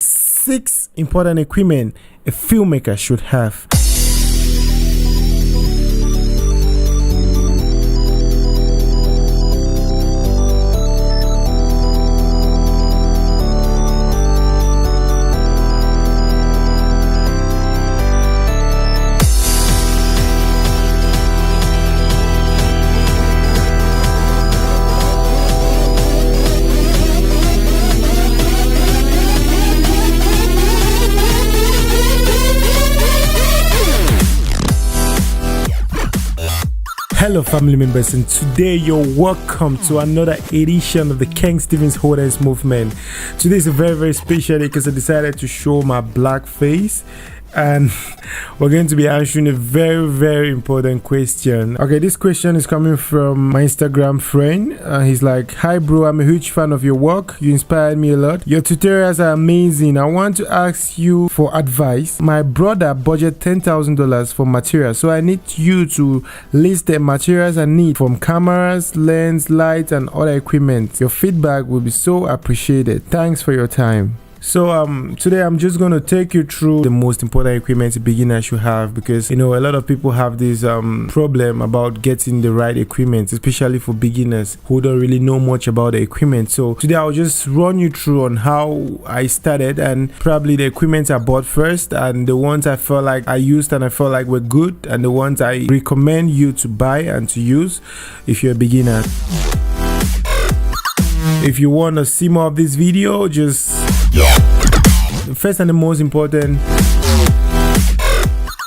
6 important equipment a filmmaker should have. Hello family members, and today you're welcome to another edition of the Nkeng Stevens Hold Hands Movement. Today is a very special day because I decided to show my black face, and we're going to be answering a very important question. Okay, this question is coming from my Instagram friend. He's like, "Hi bro, I'm a huge fan of your work. You inspired me a lot. Your tutorials are amazing. I want to ask you for advice. My brother budgeted $10,000 for materials, so I need you to list the materials I need from cameras, lens, lights, and other equipment. Your feedback will be so appreciated. Thanks for your time." So today I'm just going to take you through the most important equipment a beginner should have, because you know a lot of people have this problem about getting the right equipment, especially for beginners who don't really know much about the equipment. So today I'll just run you through on how I started, and probably the equipment I bought first, and the ones I felt like I used and I felt like were good, and the ones I recommend you to buy and to use if you're a beginner. If you want to see more of this video, just the first and the most important,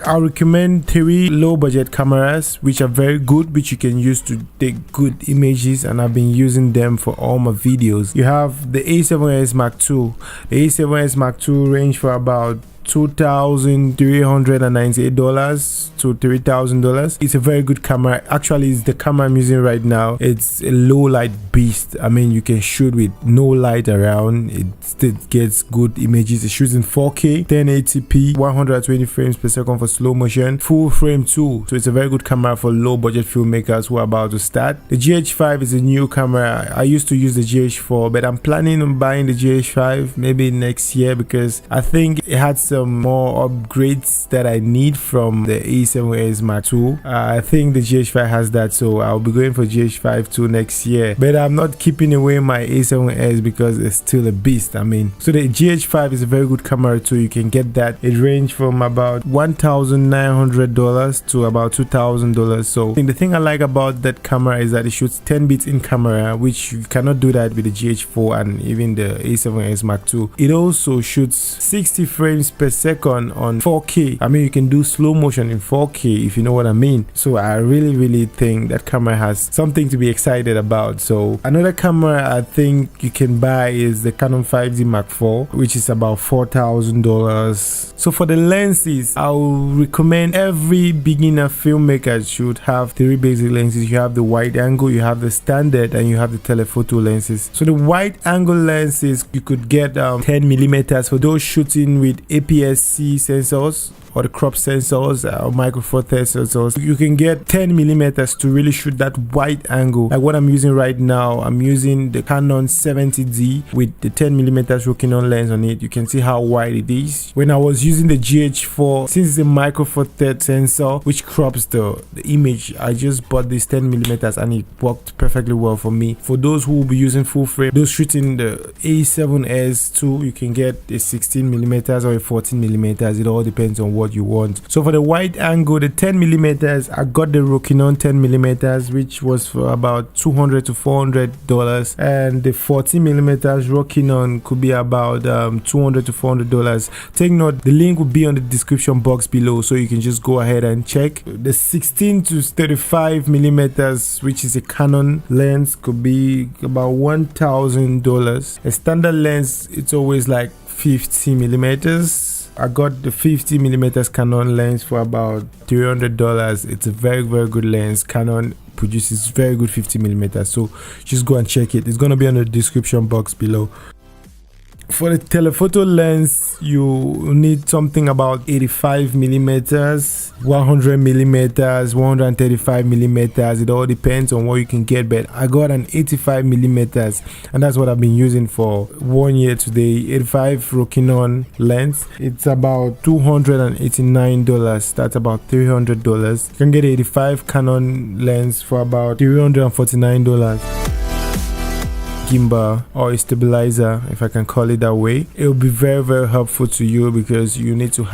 I recommend 3 low budget cameras which are very good, which you can use to take good images, and I've been using them for all my videos. You have the A7s Mark II. The A7s Mark II range for about $2,398 to $3,000. It's a very good camera. Actually, it's the camera I'm using right now. It's a low light beast. I mean, you can shoot with no light around. It still gets good images. It shoots in 4K, 1080p, 120 frames per second for slow motion, full frame too. So it's a very good camera for low budget filmmakers who are about to start. The GH5 is a new camera. I used to use the GH4, but I'm planning on buying the GH5 maybe next year, because I think it had some more upgrades that I need from the A7s Mark II. I think the GH5 has that, so I'll be going for GH5 too next year. But I'm not keeping away my A7s because it's still a beast. I mean, so the GH5 is a very good camera too. You can get that. It ranges from about $1,900 to about $2,000. So the thing I like about that camera is that it shoots 10 bits in camera, which you cannot do that with the GH4 and even the A7s Mark II. It also shoots 60 frames per second on 4K. I mean, you can do slow motion in 4K, if you know what I mean. So I really think that camera has something to be excited about. So another camera I think you can buy is the Canon 5D Mark IV, which is about $4,000. So for the lenses, I will recommend every beginner filmmaker should have 3 basic lenses. You have the wide angle, you have the standard, and you have the telephoto lenses. So the wide angle lenses, you could get 10mm for those shooting with APS-C sensors or the crop sensors or micro four thirds sensors. You can get 10mm to really shoot that wide angle. Like what I'm using right now, I'm using the Canon A7sii with the 10mm Rokinon lens on it. You can see how wide it is. When I was using the GH4, since it's a micro four thirds sensor which crops the image, I just bought this 10mm and it worked perfectly well for me. For those who will be using full frame, those shooting the A7s too, you can get a 16mm or a 14mm. It all depends on what you want. So for the wide angle, the 10mm, I got the Rokinon 10mm, which was for about $200 to $400, and the 14mm Rokinon could be about $200 to $400. Take note, the link will be on the description box below, so you can just go ahead and check. The 16 to 35mm, which is a Canon lens, could be about $1,000. A standard lens, it's always like 50mm. I got the 50mm Canon lens for about $300. It's a very good lens. Canon produces very good 50mm, so just go and check it. It's gonna be on the description box below. For the telephoto lens, you need something about 85 millimeters, 100 millimeters, 135 millimeters. It all depends on what you can get, but I got an 85 millimeters, and that's what I've been using for 1 year today. 85 Rokinon lens. It's about $289. That's about $300. You can get 85 Canon lens for about $349. Gimbal or a stabilizer, if I can call it that way. It will be very helpful to you, because you don't need to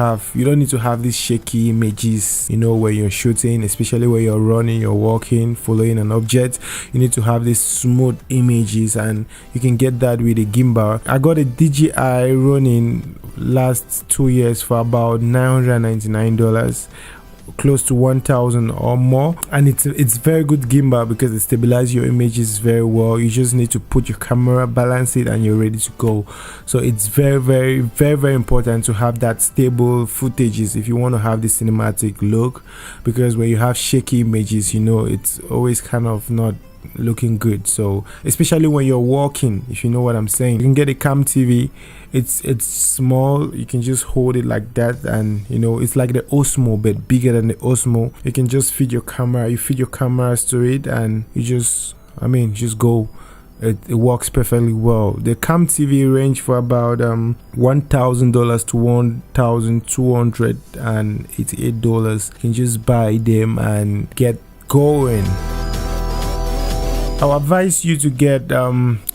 have these shaky images, you know, where you're shooting, especially where you're running, you're walking, following an object. You need to have these smooth images, and you can get that with a gimbal. I got a DJI Ronin last 2 years for about $999, close to 1,000 or more, and it's very good gimbal because it stabilizes your images very well. You just need to put your camera, balance it, and you're ready to go. So it's very important to have that stable footages if you want to have the cinematic look, because when you have shaky images, you know, it's always kind of not looking good. So especially when you're walking, if you know what I'm saying. You can get a cam TV. It's small, you can just hold it like that, and you know, it's like the Osmo but bigger than the Osmo. You can just feed your camera, you feed your cameras to it, and you just go. It works perfectly well. The cam TV range for about $1,000 to $1,288. You can just buy them and get going. I'll advise you to get a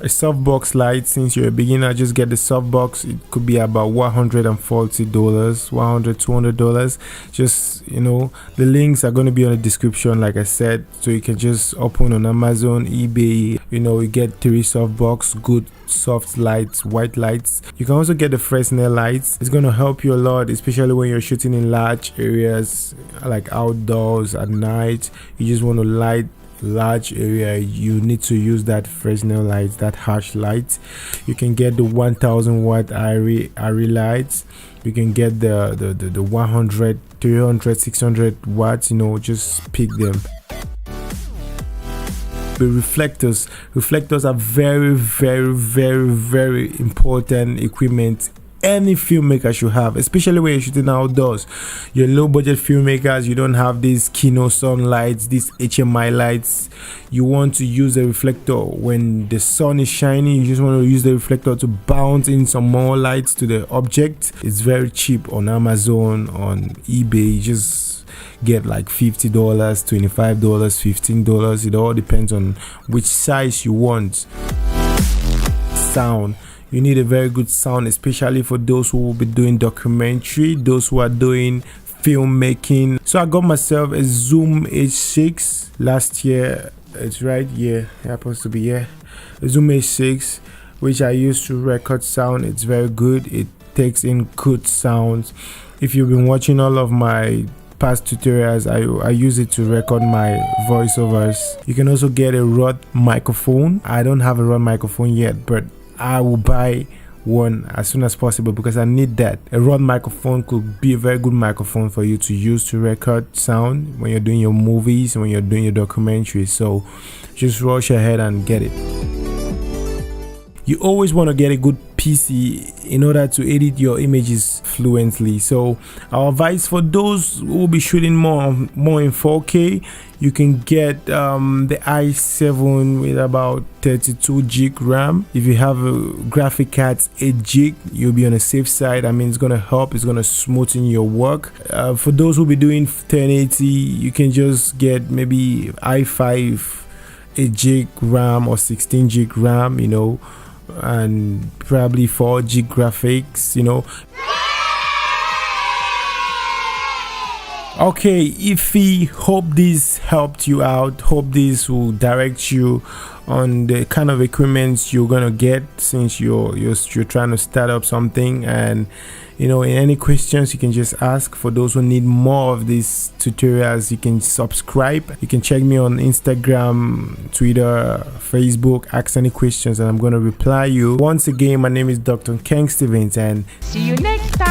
softbox light. Since you're a beginner, just get the softbox. It could be about $140, $200. Just, you know, the links are going to be on the description, like I said, so you can just open on Amazon, eBay. You know, you get 3 softbox, good soft lights, white lights. You can also get the Fresnel lights. It's going to help you a lot, especially when you're shooting in large areas like outdoors at night. You just want to light large area. You need to use that Fresnel light, that harsh light. You can get the 1000 watt ARRI lights. You can get the 100, 300, 600 watts. You know, just pick them. The reflectors are very important equipment any filmmaker should have, especially when you're shooting outdoors. You're low budget filmmakers, you don't have these Kino sun lights, these HMI lights. You want to use a reflector when the sun is shining. You just want to use the reflector to bounce in some more lights to the object. It's very cheap on Amazon, on eBay. You just get like $50, $25, $15. It all depends on which size you want. Sound. You need a very good sound, especially for those who will be doing documentary, those who are doing filmmaking. So I got myself a Zoom H6 last year. It's right, yeah, it happens to be, yeah, a Zoom H6, which I used to record sound. It's very good. It takes in good sounds. If you've been watching all of my past tutorials, I use it to record my voiceovers. You can also get a Rode microphone. I don't have a Rode microphone yet, but I will buy one as soon as possible because I need that. A Rode microphone could be a very good microphone for you to use to record sound when you're doing your movies, when you're doing your documentaries. So just rush ahead and get it. You always want to get a good PC in order to edit your images fluently. So our advice for those who will be shooting more in 4K, you can get the i7 with about 32 gig RAM. If you have a graphic card 8 gig, you'll be on a safe side. I mean, it's gonna help, it's gonna smoothen your work. For those who will be doing 1080, you can just get maybe i5 8 gig RAM or 16 gig RAM, you know, and probably 4 gig graphics, you know. Okay, Ify, hope this helped you out. Hope this will direct you on the kind of equipment you're gonna get since you're trying to start up something. And you know, any questions you can just ask. For those who need more of these tutorials, you can subscribe. You can check me on Instagram, Twitter, Facebook. Ask any questions and I'm gonna reply you. Once again, my name is Dr. Nkeng Stevens, and see you next time.